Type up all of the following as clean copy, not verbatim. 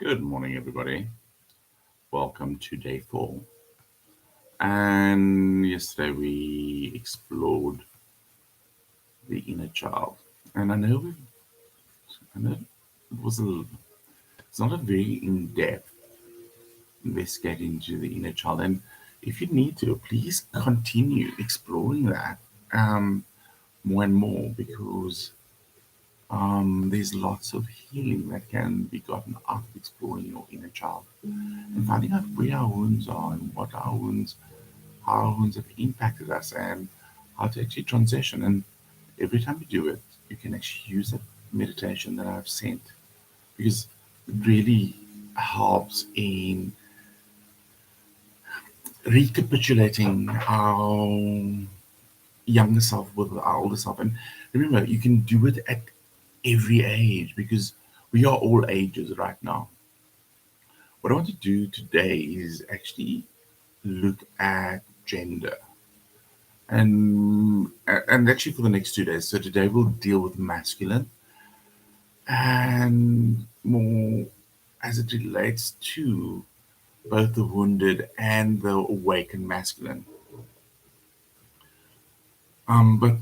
Good morning, everybody. Welcome to day 4. And yesterday we explored the inner child. And I know it's not a very in-depth investigating into the inner child. And if you need to, please continue exploring that more and more because there's lots of healing that can be gotten out of exploring your inner child and finding out where our wounds are and what our wounds how our wounds have impacted us and how to actually transition. And every time you do it, you can actually use that meditation that I've sent because it really helps in recapitulating our younger self with our older self. And remember, you can do it at every age because we are all ages right now. What I want to do today is actually look at gender and actually for the next 2 days. So today we'll deal with masculine and more as it relates to both the wounded and the awakened masculine. But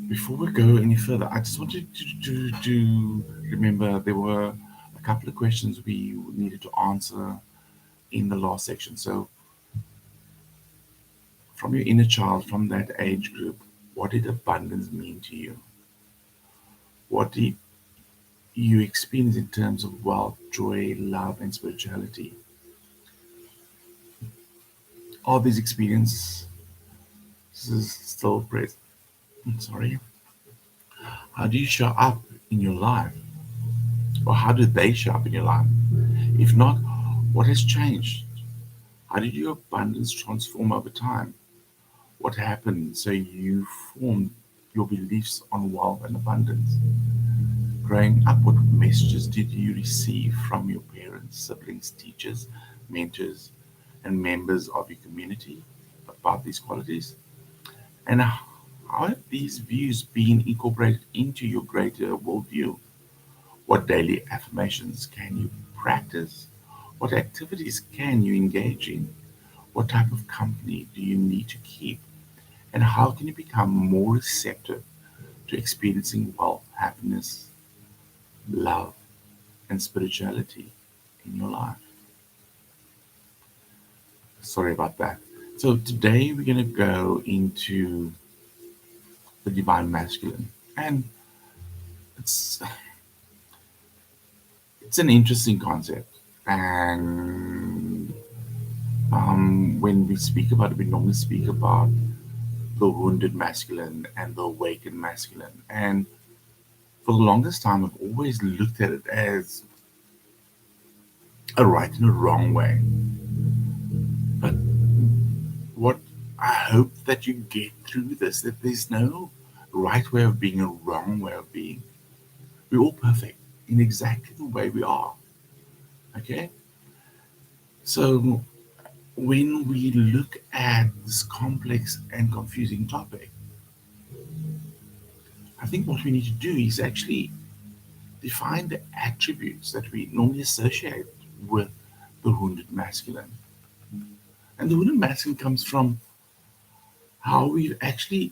before we go any further, I just wanted to remember there were a couple of questions we needed to answer in the last section. So from your inner child, from that age group, what did abundance mean to you? What did you experience in terms of wealth, joy, love, and spirituality? All these experiences still present. I'm sorry. How do you show up in your life? Or how do they show up in your life? If not, what has changed? How did your abundance transform over time? What happened so you formed your beliefs on wealth and abundance? Growing up, what messages did you receive from your parents, siblings, teachers, mentors, and members of your community about these qualities? And how have these views been incorporated into your greater worldview? What daily affirmations can you practice? What activities can you engage in? What type of company do you need to keep? And how can you become more receptive to experiencing wealth, happiness, love, and spirituality in your life? Sorry about that. So today we're going to go into the divine masculine, and it's it's an interesting concept. And when we speak about it, we normally speak about the wounded masculine and the awakened masculine. And for the longest time, I've always looked at it as a right and a wrong way. But what I hope that you get through this, that there's no right way of being, a wrong way of being. We're all perfect in exactly the way we are. Okay? So when we look at this complex and confusing topic, I think what we need to do is actually define the attributes that we normally associate with the wounded masculine. And the wounded masculine comes from how we've actually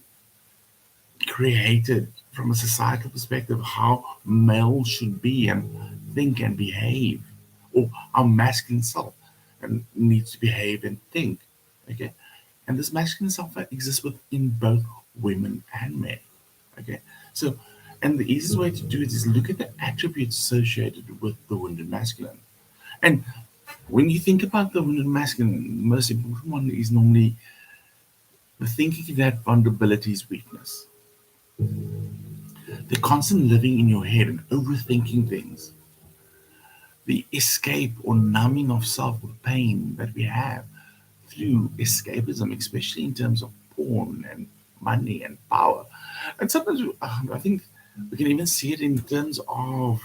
created, from a societal perspective, how males should be and think and behave, or our masculine self and needs to behave and think. Okay, and this masculine self exists within both women and men. Okay, so and the easiest way to do it is look at the attributes associated with the wounded masculine. And when you think about the wounded masculine, the most important one is normally the thinking that vulnerability is weakness. The constant living in your head and overthinking things, the escape or numbing of self with pain that we have through escapism, especially in terms of porn and money and power. And sometimes I think we can even see it in terms of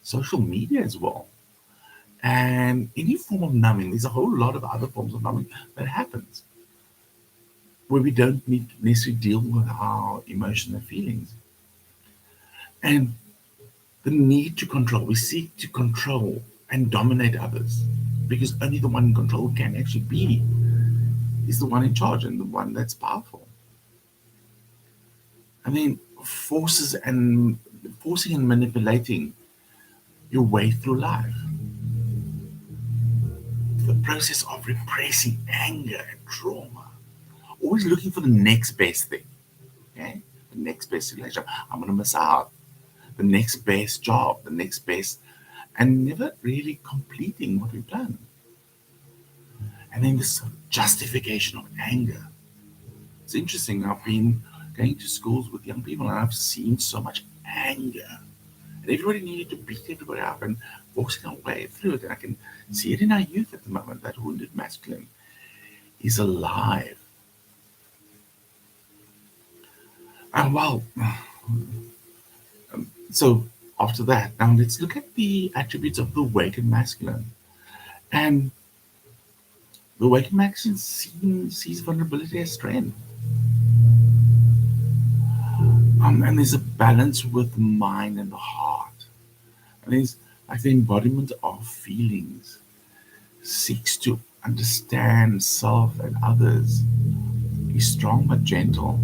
social media as well. And any form of numbing, there's a whole lot of other forms of numbing that happens where we don't need to necessarily deal with our emotions and feelings. And the need to control, we seek to control and dominate others, because only the one in control can actually be is the one in charge and the one that's powerful. I mean, forcing and manipulating your way through life, the process of repressing anger and trauma, always looking for the next best thing. Okay, the next best relationship. I'm gonna miss out. The next best job, the next best, and never really completing what we've done. And then this justification of anger. It's interesting. I've been going to schools with young people and I've seen so much anger. And everybody needed to beat everybody up and forcing our way through it. And I can see it in our youth at the moment. That wounded masculine is alive. And well, so after that, now let's look at the attributes of the awakened masculine. And the awakened masculine sees vulnerability as strength. And there's a balance with the mind and the heart. And there's like the embodiment of feelings, seeks to understand self and others, is strong but gentle,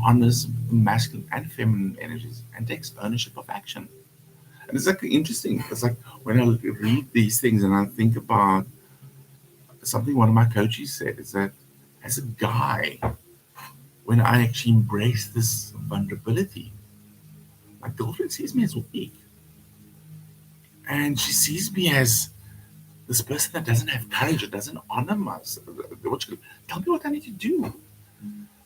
honors masculine and feminine energies, and takes ownership of action. And it's like interesting. It's like when I read these things and I think about something one of my coaches said is that as a guy, when I actually embrace this vulnerability, my girlfriend sees me as weak. And she sees me as this person that doesn't have courage or doesn't honor myself. Tell me what I need to do.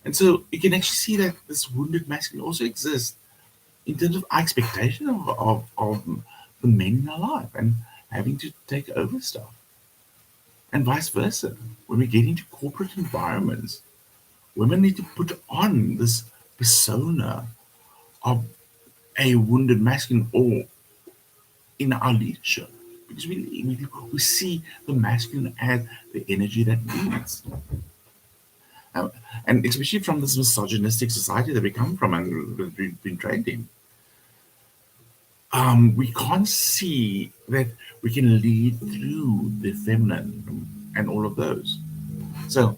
And so you can actually see that this wounded masculine also exists in terms of our expectation of the men in our life and having to take over stuff. And vice versa. When we get into corporate environments, women need to put on this persona of a wounded masculine or in our leadership. Because we see the masculine as the energy that leads. And especially from this misogynistic society that we come from and we've been trained in, we can't see that we can lead through the feminine and all of those. So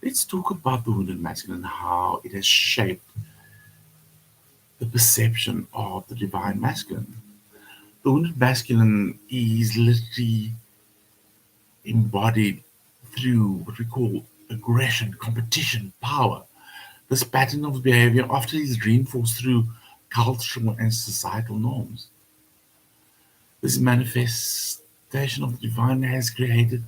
let's talk about the wounded masculine and how it has shaped the perception of the divine masculine. The wounded masculine is literally embodied through what we call aggression, competition, power. This pattern of behavior often is reinforced through cultural and societal norms. This manifestation of the divine has created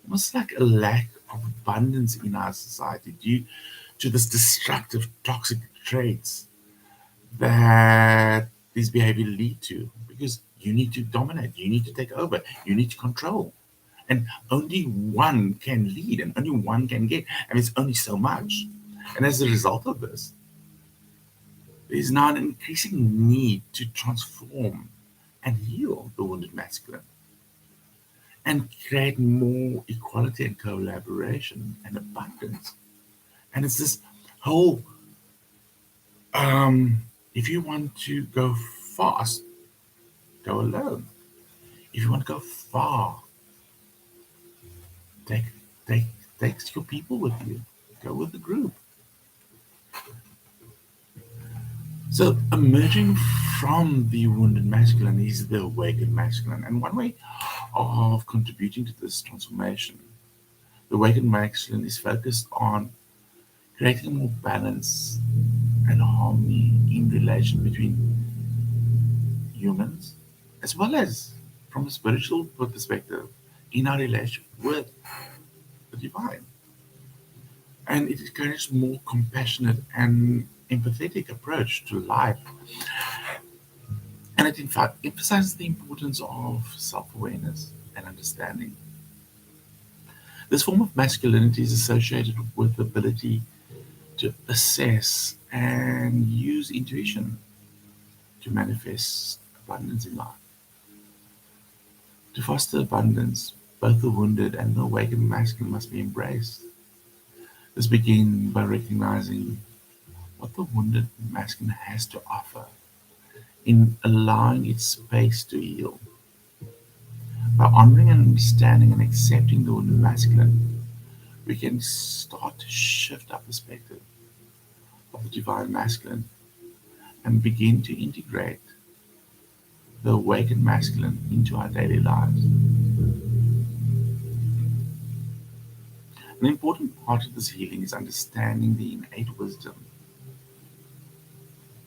almost like a lack of abundance in our society due to this destructive, toxic traits that these behavior lead to. Because you need to dominate, you need to take over, you need to control. And only one can lead and only one can get. And it's only so much. And as a result of this, there is now an increasing need to transform and heal the wounded masculine and create more equality and collaboration and abundance. And it's this whole if you want to go fast, go alone. If you want to go far, take take take your people with you. Go with the group. So emerging from the wounded masculine is the awakened masculine. And one way of contributing to this transformation, the awakened masculine is focused on creating more balance and harmony in relation between humans, as well as from a spiritual perspective in our relationship with the divine. And it encourages more compassionate and empathetic approach to life. And it in fact emphasizes the importance of self-awareness and understanding. This form of masculinity is associated with the ability to assess and use intuition to manifest abundance in life. To foster abundance, both the wounded and the awakened masculine must be embraced. This begins by recognizing what the wounded masculine has to offer in allowing its space to heal. By honoring and understanding and accepting the wounded masculine, we can start to shift our perspective of the divine masculine and begin to integrate the awakened masculine into our daily lives. An important part of this healing is understanding the innate wisdom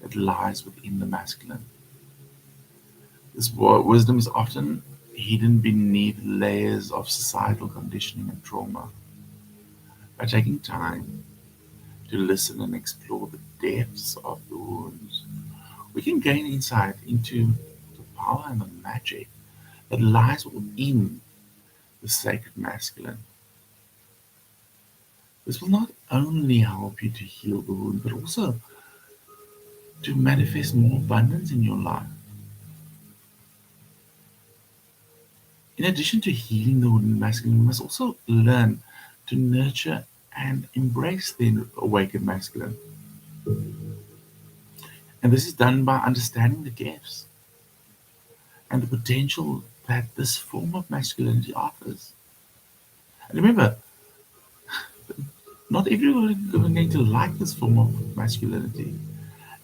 that lies within the masculine. This wisdom is often hidden beneath layers of societal conditioning and trauma. By taking time to listen and explore the depths of the wounds, we can gain insight into the power and the magic that lies within the sacred masculine. This will not only help you to heal the wound, but also to manifest more abundance in your life. In addition to healing the wounded masculine, we must also learn to nurture and embrace the awakened masculine. And this is done by understanding the gifts and the potential that this form of masculinity offers. And remember, not everyone is going to like this form of masculinity,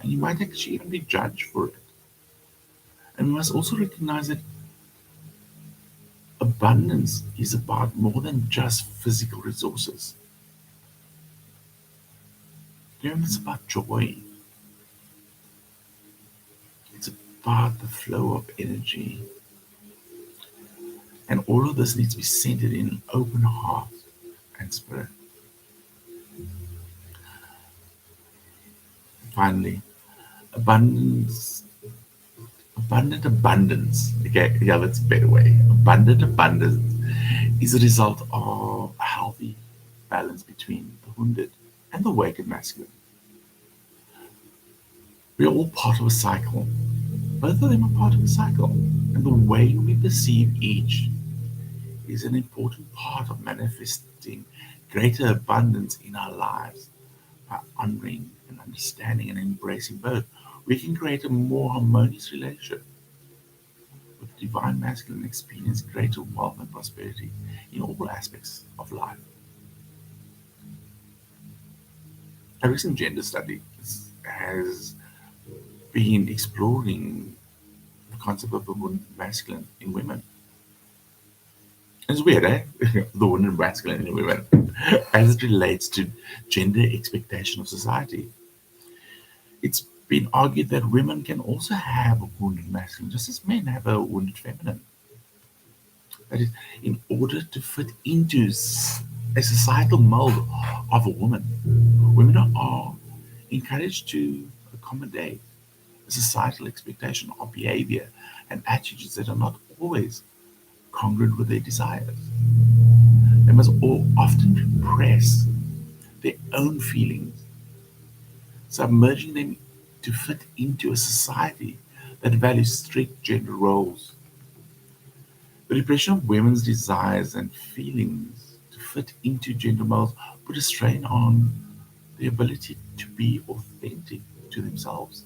and you might actually even be judged for it. And we must also recognize that abundance is about more than just physical resources. You know, it's about joy. It's about the flow of energy. And all of this needs to be centered in an open heart and spirit. Finally, abundance, abundant abundance. Okay, yeah, that's a better way. Abundant abundance is a result of a healthy balance between the wounded and the awakened masculine. We are all part of a cycle. Both of them are part of a cycle. And the way we perceive each is an important part of manifesting greater abundance in our lives. By honoring and understanding and embracing both, we can create a more harmonious relationship with the divine masculine and experience greater wealth and prosperity in all aspects of life. A recent gender study has been exploring the concept of the wounded masculine in women. It's weird, eh? The wounded masculine in women, as it relates to gender expectation of society. It's been argued that women can also have a wounded masculine, just as men have a wounded feminine. That is, in order to fit into a societal mold of a woman, women are encouraged to accommodate a societal expectation of behavior and attitudes that are not always congruent with their desires. They must all often repress their own feelings, submerging them to fit into a society that values strict gender roles. The repression of women's desires and feelings to fit into gender molds put a strain on the ability to be authentic to themselves.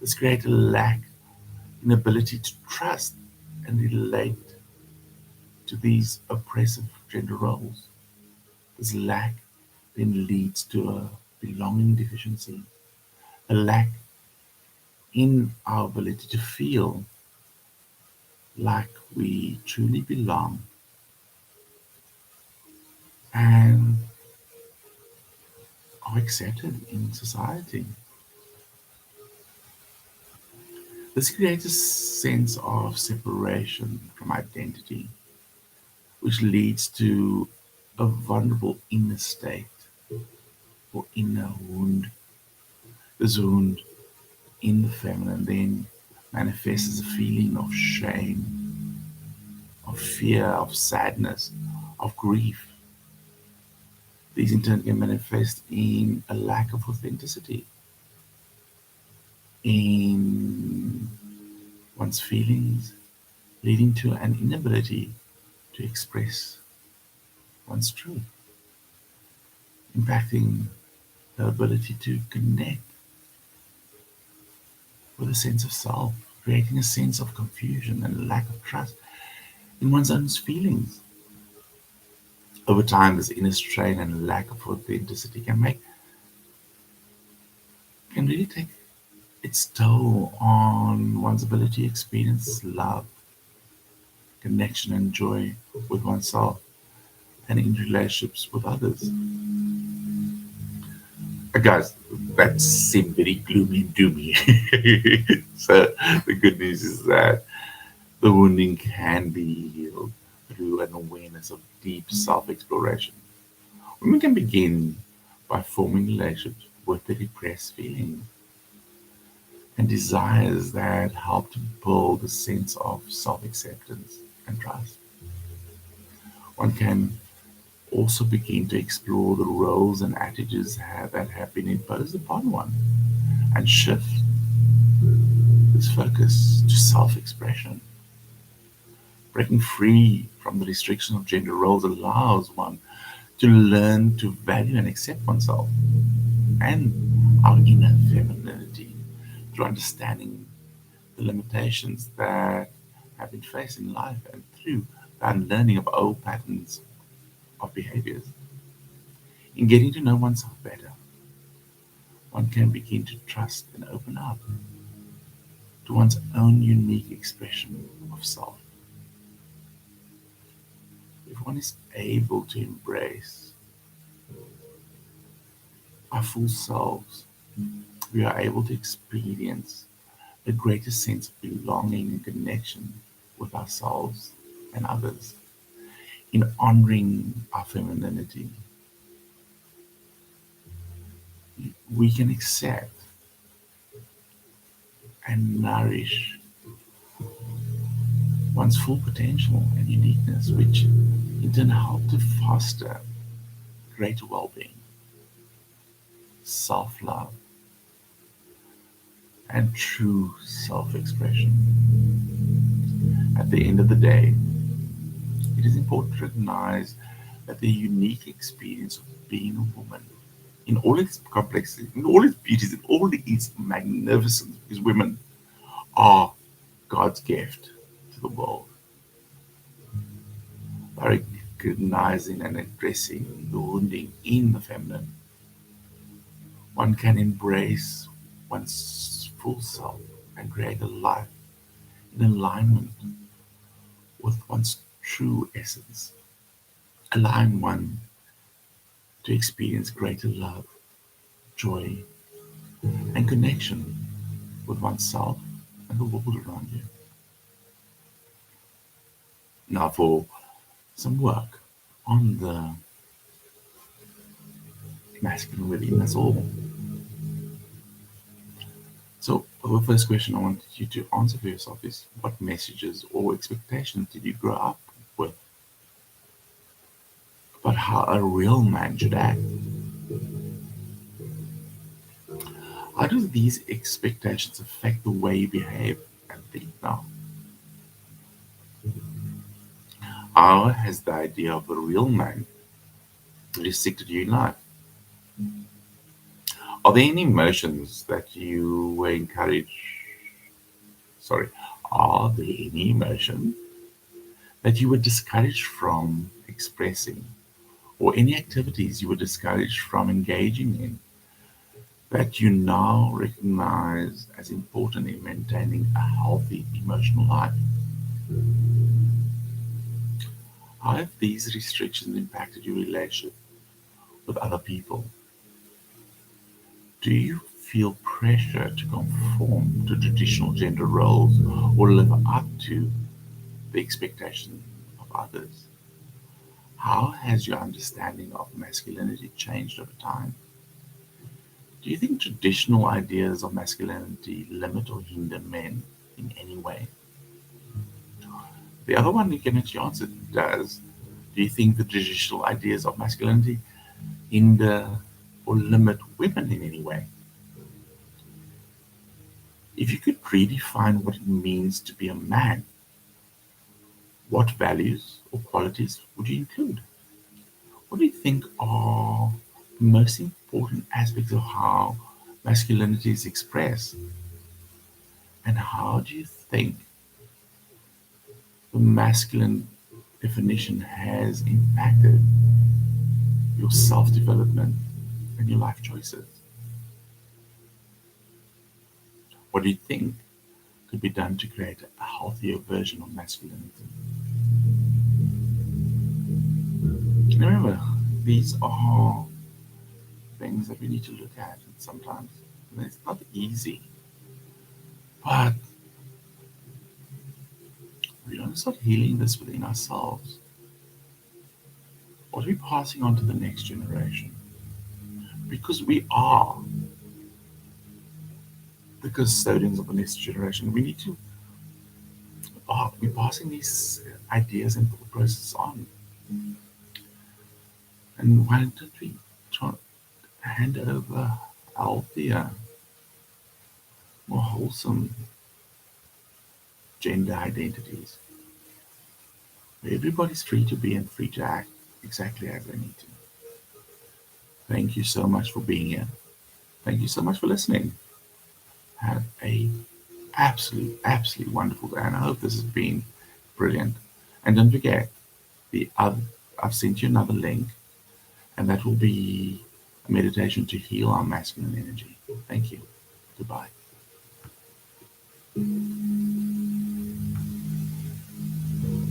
This creates a lack in ability to trust and relate to these oppressive gender roles. This lack then leads to a belonging deficiency, a lack in our ability to feel like we truly belong and are accepted in society. This creates a sense of separation from identity, which leads to a vulnerable inner state or inner wound. This wound in the feminine then manifests as a feeling of shame, of fear, of sadness, of grief. These in turn can manifest in a lack of authenticity, in one's feelings, leading to an inability to express one's truth, impacting the ability to connect with a sense of self, creating a sense of confusion and lack of trust in one's own feelings. Over time, this inner strain and lack of authenticity can really take its toll on one's ability to experience love, connection, and joy with oneself and in relationships with others. Guys, that seemed very gloomy and doomy. So the good news is that the wounding can be healed through an awareness of deep self-exploration. Women can begin by forming relationships with the repressed feelings and desires that help to build a sense of self-acceptance and trust. One can also begin to explore the roles and attitudes that have been imposed upon one and shift this focus to self expression. Breaking free from the restriction of gender roles allows one to learn to value and accept oneself and our inner femininity through understanding the limitations that have been faced in life and through the unlearning of old patterns of behaviors. In getting to know oneself better, one can begin to trust and open up to one's own unique expression of self. If one is able to embrace our full selves, we are able to experience a greater sense of belonging and connection with ourselves and others. In honoring our femininity, we can accept and nourish one's full potential and uniqueness, which in turn help to foster greater well-being, self-love, and true self-expression. At the end of the day, it is important to recognize that the unique experience of being a woman, in all its complexity, in all its beauties, in all its magnificence, because women are God's gift to the world. By recognizing and addressing the wounding in the feminine, one can embrace one's full self and create a life in alignment with one's true essence, allowing one to experience greater love, joy, and connection with oneself and the world around you. Now, for some work on the masculine within us all. So, the first question I want you to answer for yourself is, what messages or expectations did you grow up with about how a real man should act? How do these expectations affect the way you behave and think now? How has the idea of a real man restricted you in life? Are there any emotions that you were encouraged? Sorry, are there any emotions that you were discouraged from expressing, or any activities you were discouraged from engaging in that you now recognize as important in maintaining a healthy emotional life? How have these restrictions impacted your relationship with other people? Do you feel pressure to conform to traditional gender roles or live up to the expectation of others? How has your understanding of masculinity changed over time? Do you think traditional ideas of masculinity limit or hinder men in any way? The other one you can actually answer does. Do you think the traditional ideas of masculinity hinder or limit women in any way? If you could redefine what it means to be a man, what values or qualities would you include? What do you think are the most important aspects of how masculinity is expressed? And how do you think the masculine definition has impacted your self development and your life choices? What do you think could be done to create a healthier version of masculinity? Remember, these are things that we need to look at, and sometimes it's not easy, but we don't start healing this within ourselves. What are we passing on to the next generation? Because we are the custodians of the next generation. We need to be passing these ideas and thought processes on. And why don't we try hand over healthier, more wholesome gender identities, where everybody's free to be and free to act exactly as they need to. Thank you so much for being here. Thank you so much for listening. Have a absolutely wonderful day, and I hope this has been brilliant. And don't forget, the other, I've sent you another link, and that will be a meditation to heal our masculine energy. Thank you. Goodbye.